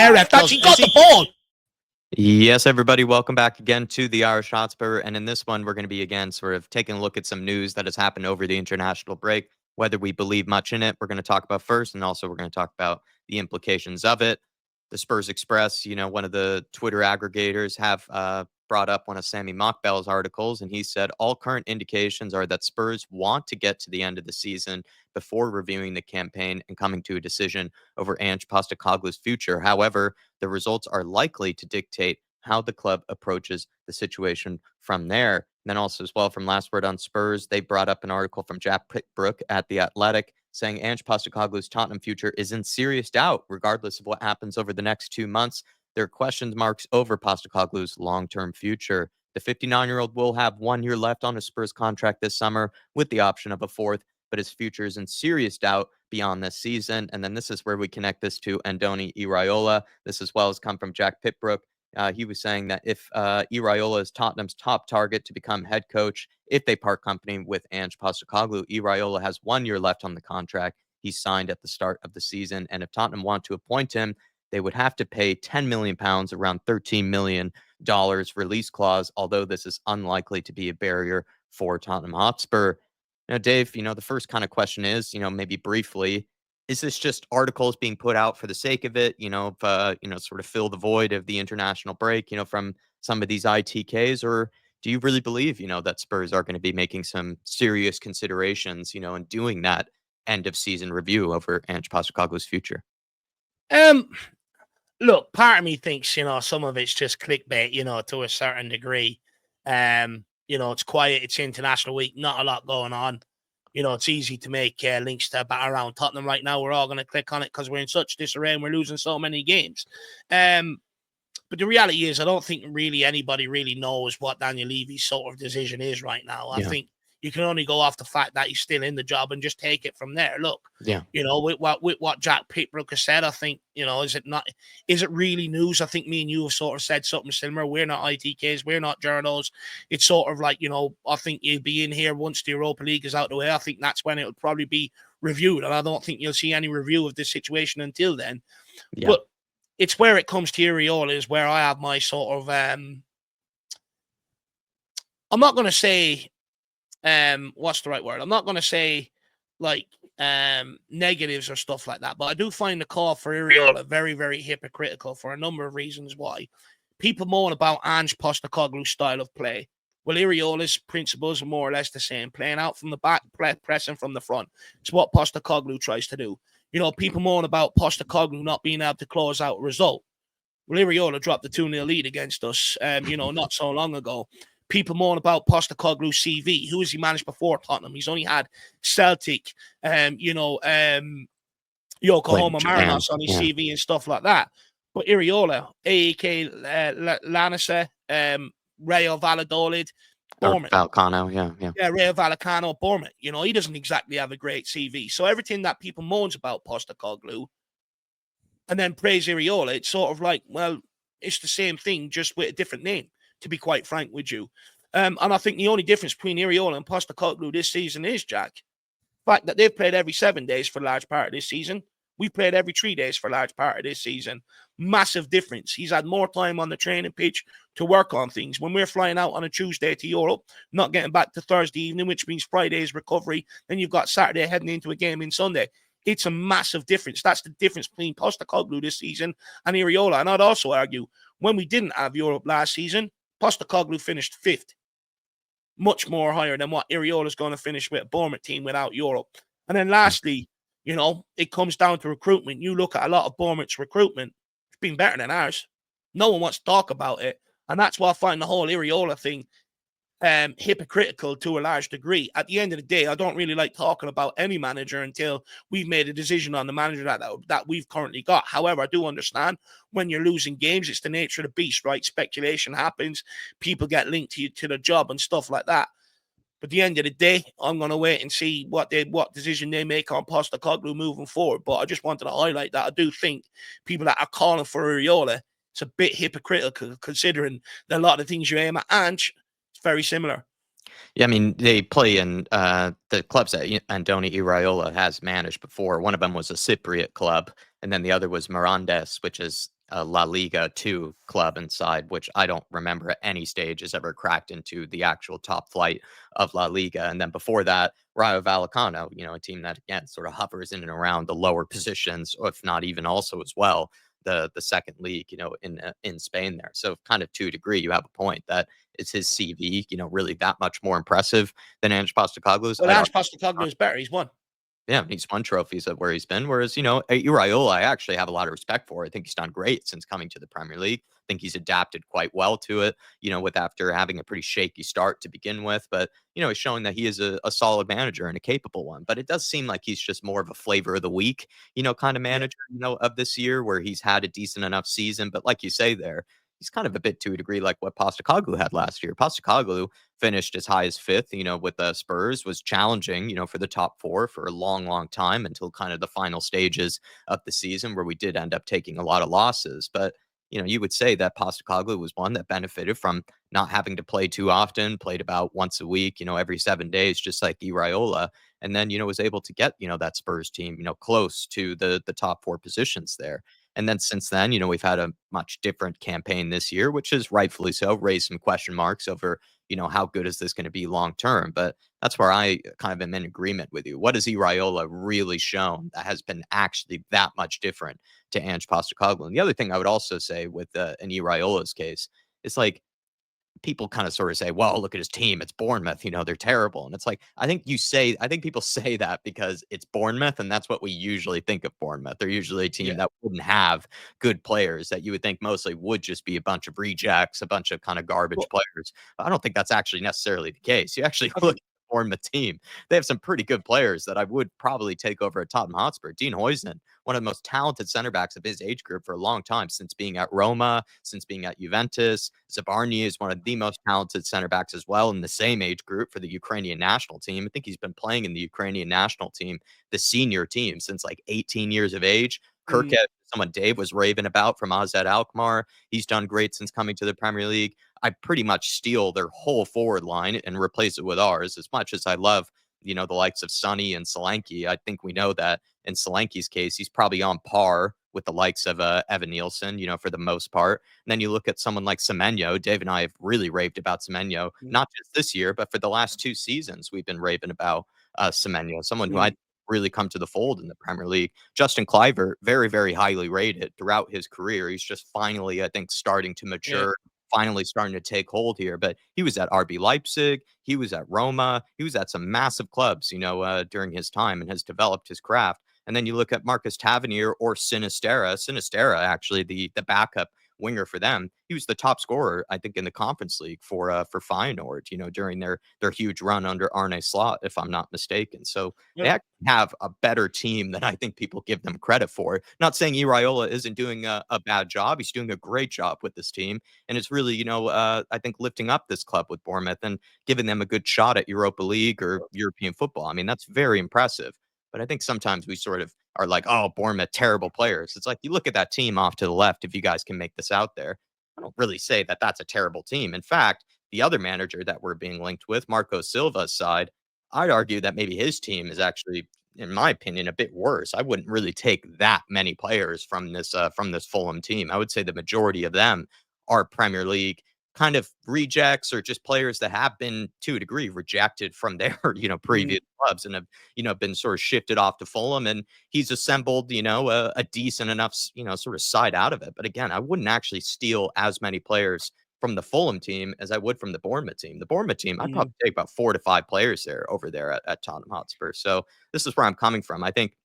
there, ref. That's, he got the ball. Yes, everybody, welcome back again to the Irish Hotspur. And in this one, we're going to be again sort of taking a look at some news that has happened over the international break, whether we believe much in it. We're going to talk about first, and also we're going to talk about the implications of it. The Spurs Express, one of the Twitter aggregators, have brought up one of Sammy Mockbell's articles, and he said all current indications are that Spurs want to get to the end of the season before reviewing the campaign and coming to a decision over Ange Postecoglou's future. However, the results are likely to dictate how the club approaches the situation from there. And then also as well, from Last Word on Spurs, they brought up an article from Jack Pickbrook at The Athletic saying Ange Postecoglou's Tottenham future is in serious doubt, regardless of what happens over the next 2 months. There are question marks over Postecoglou's long-term future. The 59-year-old will have 1 year left on his Spurs contract this summer with the option of a fourth, but his future is in serious doubt beyond this season. And then this is where we connect this to Andoni Iraola. This as well has come from Jack Pickbrook. He was saying that if Iraola is Tottenham's top target to become head coach, if they part company with Ange Postecoglou, Iraola has 1 year left on the contract he signed at the start of the season. And if Tottenham want to appoint him, they would have to pay £10 million, around $13 million release clause, although this is unlikely to be a barrier for Tottenham Hotspur. Now, Dave, the first kind of question is, maybe briefly, is this just articles being put out for the sake of it, sort of fill the void of the international break, from some of these ITKs? Or do you really believe, that Spurs are going to be making some serious considerations, and doing that end of season review over Ange Postecoglou's future? Look, part of me thinks, some of it's just clickbait, to a certain degree. It's quiet. It's international week. Not a lot going on. It's easy to make links to around Tottenham right now. We're all going to click on it because we're in such disarray and we're losing so many games. But the reality is, I don't think really anybody really knows what Daniel Levy's sort of decision is right now. I think you can only go off the fact that he's still in the job and just take it from there. Look, with what Jack Pickbrook has said, I think, is it really news? I think me and you have sort of said something similar. We're not ITKs, we're not journals. It's sort of like, I think you'll be in here once the Europa League is out the way. I think that's when it'll probably be reviewed. And I don't think you'll see any review of this situation until then. Yeah. But it's where it comes to Iraola is where I have my sort of, I'm not going to say, what's the right word? I'm not going to say like negatives or stuff like that, but I do find the call for Iraola very, very hypocritical for a number of reasons why. People moan about Ange Postecoglou's style of play. Well, Iraola's principles are more or less the same, playing out from the back, pressing from the front. It's what Postecoglou tries to do. People moan about Postecoglou not being able to close out a result. Well, Iraola dropped the 2-0 lead against us, not so long ago. People moan about Postecoglou's CV. Who has he managed before Tottenham? He's only had Celtic, Yokohama Marinos on his CV and stuff like that. But Iraola, AEK Lannister, Rayo Valladolid, Bournemouth. Rayo Vallecano, Bournemouth. He doesn't exactly have a great CV. So everything that people moans about Postecoglou and then praise Iraola, it's sort of like, well, it's the same thing, just with a different name, to be quite frank with you. And I think the only difference between Iraola and Postecoglou this season is, Jack, the fact that they've played every 7 days for a large part of this season. We've played every 3 days for a large part of this season. Massive difference. He's had more time on the training pitch to work on things. When we're flying out on a Tuesday to Europe, not getting back to Thursday evening, which means Friday's recovery, then you've got Saturday heading into a game in Sunday. It's a massive difference. That's the difference between Postecoglou this season and Iraola. And I'd also argue, when we didn't have Europe last season, Postecoglou finished 5th. Much more higher than what Iraola's going to finish with a Bournemouth team without Europe. And then lastly, it comes down to recruitment. You look at a lot of Bournemouth's recruitment, it's been better than ours. No one wants to talk about it. And that's why I find the whole Iraola thing hypocritical to a large degree. At the end of the day, I don't really like talking about any manager until we've made a decision on the manager that we've currently got. However, I do understand when you're losing games, it's the nature of the beast, right? Speculation happens. People get linked to the job and stuff like that. But at the end of the day, I'm going to wait and see what decision they make on Postecoglou moving forward. But I just wanted to highlight that I do think people that are calling for Iraola, it's a bit hypocritical considering that a lot of the things you aim at Ange, it's very similar. Yeah, I mean, they play in the clubs that Andoni Iraola has managed before. One of them was a Cypriot club, and then the other was Mirandes, which is a La Liga 2 club inside, which I don't remember at any stage has ever cracked into the actual top flight of La Liga. And then before that, Rayo Vallecano, a team that again sort of hovers in and around the lower positions, if not even also as well the second league, in Spain there. So kind of to a degree, you have a point that is his CV, really that much more impressive than Ange Postecoglou's. Well, Ange Postecoglou is better. He's won. Yeah, he's won trophies at where he's been. Whereas, Iraola, I actually have a lot of respect for. I think he's done great since coming to the Premier League. I think he's adapted quite well to it, with after having a pretty shaky start to begin with. But, he's showing that he is a solid manager and a capable one. But it does seem like he's just more of a flavor of the week, kind of Yeah. manager, of this year where he's had a decent enough season. But like you say there, he's kind of a bit to a degree like what Postecoglou had last year. Postecoglou finished as high as fifth, with the Spurs, was challenging, for the top four for a long, long time until kind of the final stages of the season where we did end up taking a lot of losses. But, you would say that Postecoglou was one that benefited from not having to play too often, played about once a week, every 7 days, just like Iraola. And then, was able to get, that Spurs team, close to the top four positions there. And then since then, we've had a much different campaign this year, which is rightfully so, raised some question marks over, how good is this going to be long term? But that's where I kind of am in agreement with you. What has Iraola really shown that has been actually that much different to Ange Postecoglou? And the other thing I would also say with in Iraiola's case is like, people kind of sort of say, well, look at his team. It's Bournemouth. They're terrible. And it's like, I think people say that because it's Bournemouth. And that's what we usually think of Bournemouth. They're usually a team Yeah. that wouldn't have good players, that you would think mostly would just be a bunch of rejects, a bunch of kind of garbage But players. But I don't think that's actually necessarily the case. You actually I look at think, the Bournemouth team. They have some pretty good players that I would probably take over at Tottenham Hotspur. Dean Huijsen, one of the most talented center backs of his age group for a long time, since being at Roma, since being at Juventus. Zabarny is one of the most talented center backs as well in the same age group for the Ukrainian national team. I think he's been playing in the Ukrainian national team, the senior team, since like 18 years of age. mm, Kirkhead, someone Dave was raving about from AZ Alkmaar. He's done great since coming to the Premier League. I pretty much steal their whole forward line and replace it with ours. As much as I love, the likes of Sonny and Solanke, I think we know that in Solanke's case, he's probably on par with the likes of Evan Nielsen, for the most part. And then you look at someone like Semenyo. Dave and I have really raved about Semenyo, mm, not just this year, but for the last 2 seasons, we've been raving about Semenyo, someone who mm, I really come to the fold in the Premier League. Justin Cliver, very, very highly rated throughout his career. He's just finally, I think, starting to yeah. mature, finally starting to take hold here. But he was at RB Leipzig, he was at Roma, he was at some massive clubs, during his time, and has developed his craft. And then you look at Marcus Tavernier or Sinistera. Sinistera, actually, the backup winger for them. He was the top scorer, I think, in the Conference League for Feyenoord, during their huge run under Arne Slot, if I'm not mistaken. So they Yeah. actually have a better team than I think people give them credit for. Not saying Iraola isn't doing a bad job. He's doing a great job with this team. And it's really, I think lifting up this club with Bournemouth and giving them a good shot at Europa League or European football. I mean, that's very impressive. But I think sometimes we sort of are like, oh, Bournemouth, terrible players. It's like you look at that team off to the left, if you guys can make this out there. I don't really say that that's a terrible team. In fact, the other manager that we're being linked with, Marco Silva's side, I'd argue that maybe his team is actually, in my opinion, a bit worse. I wouldn't really take that many players from this Fulham team. I would say the majority of them are Premier League kind of rejects or just players that have been to a degree rejected from their Mm, previous clubs and have been sort of shifted off to Fulham, and he's assembled a decent enough sort of side out of it. But again, I wouldn't actually steal as many players from the Fulham team as I would from the Bournemouth team. The Bournemouth team, I'd mm, probably take about 4 to 5 players there over there at Tottenham Hotspur. So this is where I'm coming from. I think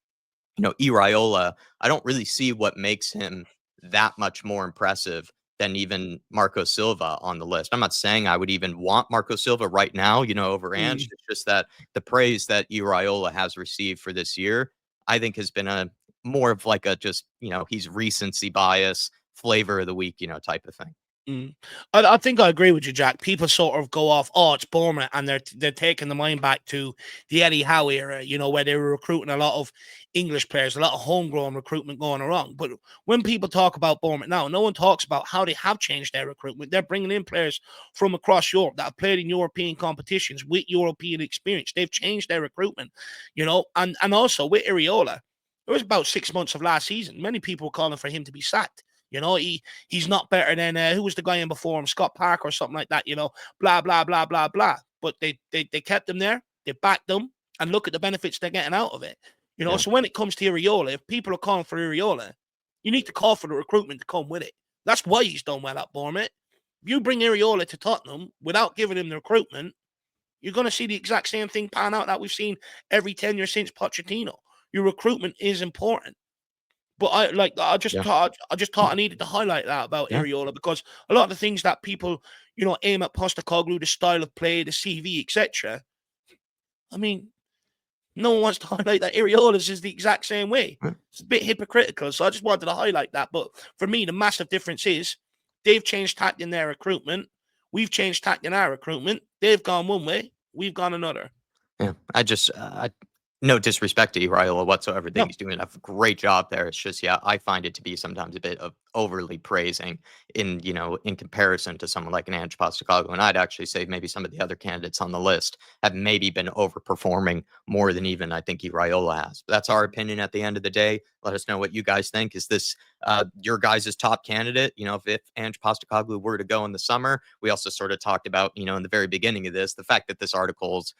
Iraola, I don't really see what makes him that much more impressive than even Marco Silva on the list. I'm not saying I would even want Marco Silva right now, over Ange. mm. It's just that the praise that Iraola has received for this year, I think has been a more of like a just, he's recency bias, flavor of the week, type of thing. Mm. I think I agree with you, Jack. People sort of go off, oh, it's Bournemouth, and they're taking the mind back to the Eddie Howe era, where they were recruiting a lot of English players, a lot of homegrown recruitment going wrong. But when people talk about Bournemouth now, no one talks about how they have changed their recruitment. They're bringing in players from across Europe that have played in European competitions with European experience. They've changed their recruitment, and also with Iriola, it was about 6 months of last season. Many people were calling for him to be sacked You know, he's not better than who was the guy in before him, Scott Park or something like that. You know, blah blah blah blah blah. But they kept him there. They backed him, and look at the benefits they're getting out of it. You know, so when it comes to Iraola, if people are calling for Iraola, you need to call for the recruitment to come with it. That's why he's done well at Bournemouth. If you bring Iraola to Tottenham without giving him the recruitment, you're going to see the exact same thing pan out that we've seen every tenure since Pochettino. Your recruitment is important. But I just thought I needed to highlight that about Iraola, because a lot of the things that people, aim at Postecoglou, the style of play, the CV, etc. I mean, no one wants to highlight that Iraola's is the exact same way. It's a bit hypocritical, so I just wanted to highlight that. But for me, the massive difference is they've changed tact in their recruitment. We've changed tact in our recruitment. They've gone one way, we've gone another. Yeah, no disrespect to Iraola whatsoever. I think he's doing a great job there. It's just, I find it to be sometimes a bit of overly praising in comparison to someone like an Ange Postecoglou. And I'd actually say maybe some of the other candidates on the list have maybe been overperforming more than even I think Iraola has. But that's our opinion at the end of the day. Let us know what you guys think. Is this your guys' top candidate? If Ange Postecoglou were to go in the summer. We also sort of talked about, in the very beginning of this, the fact that these articles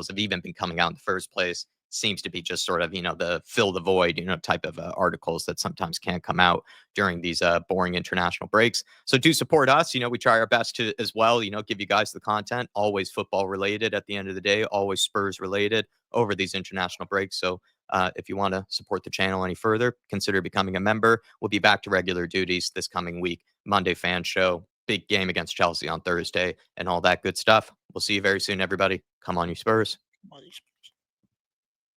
have even been coming out in the first place seems to be just sort of, the fill the void, type of articles that sometimes can't come out during these boring international breaks. So do support us. We try our best to as well, give you guys the content, always football related at the end of the day, always Spurs related over these international breaks. So if you want to support the channel any further, consider becoming a member. We'll be back to regular duties this coming week. Monday fan show, big game against Chelsea on Thursday, and all that good stuff. We'll see you very soon, everybody. Come on, you Spurs.